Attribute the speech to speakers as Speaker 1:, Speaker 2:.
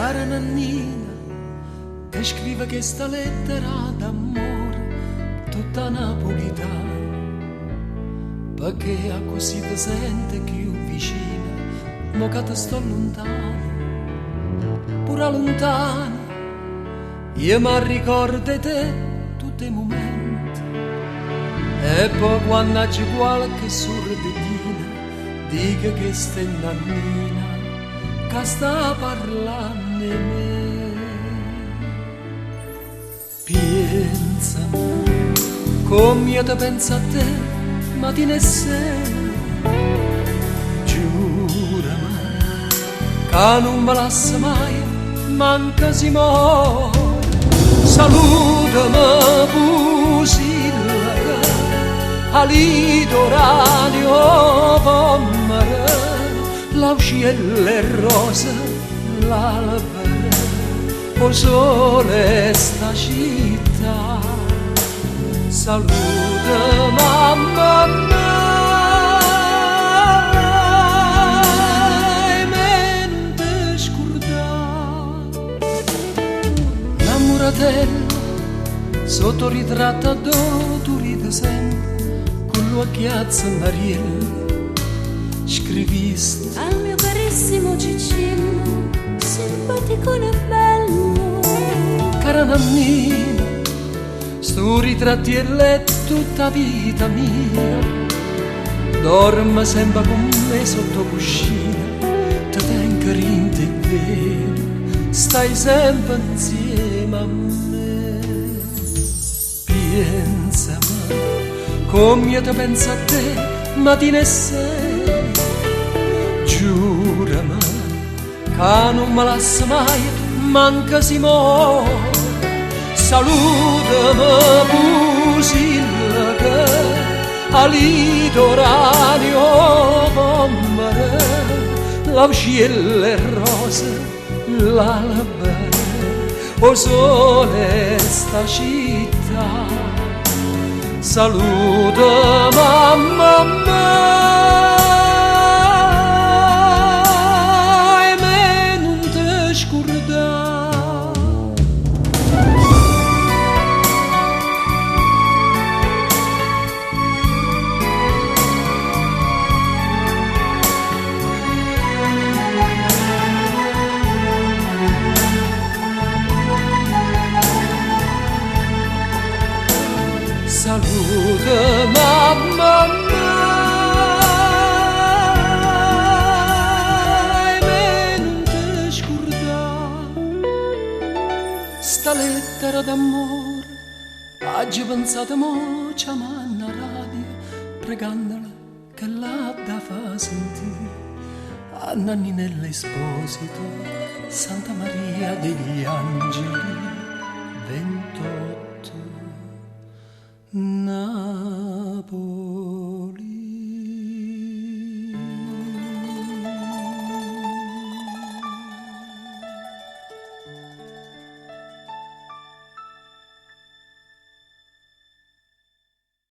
Speaker 1: Cara Nannina, che scrive questa lettera d'amore tutta napolitana, perché a così ti sente più vicina, mo che ti sto lontano, pure lontana, io mi ricordo di te tutti i momenti, e poi quando c'è qualche sorridina, dica che stai Nannina, che sta parlando di me. Pensa, come io ti penso a te, mattina e sera, giurami, che non me lascia mai, manca si muore. Salutami Pusilla, all'itoradio pommere, l'aucielle rosa, l'albero, o sole sta città. Saluta mamma mia, me non ti scordare. Namoratella, sotto ritratto dove tu ridi sempre, con l'occhiazzo Mariella, scriviste
Speaker 2: al mio carissimo Cicillo, simpatico e bello.
Speaker 1: Cara Nannina, sto ritratti e letto tutta vita mia, dorma sempre con me sotto cuscina, ti tengo rinto e vero, stai sempre insieme a me. Pensa, come io ti penso a te, mattina e sera, giurami, che non me lascia mai, manca si muore. Salutami Pusilla, che all'itoradio pommere, l'aucielle rosa, l'albero, o sole sta città. Saluta mamma mia, e me non ti scordare. Saluta mamma mia, e me non ti scordare. Sta lettera d'amore, oggi pensate mo chiamando a radio, pregandola che la da fa sentire a Nanninella Esposito, Santa Maria degli Angeli, 28 Napoli.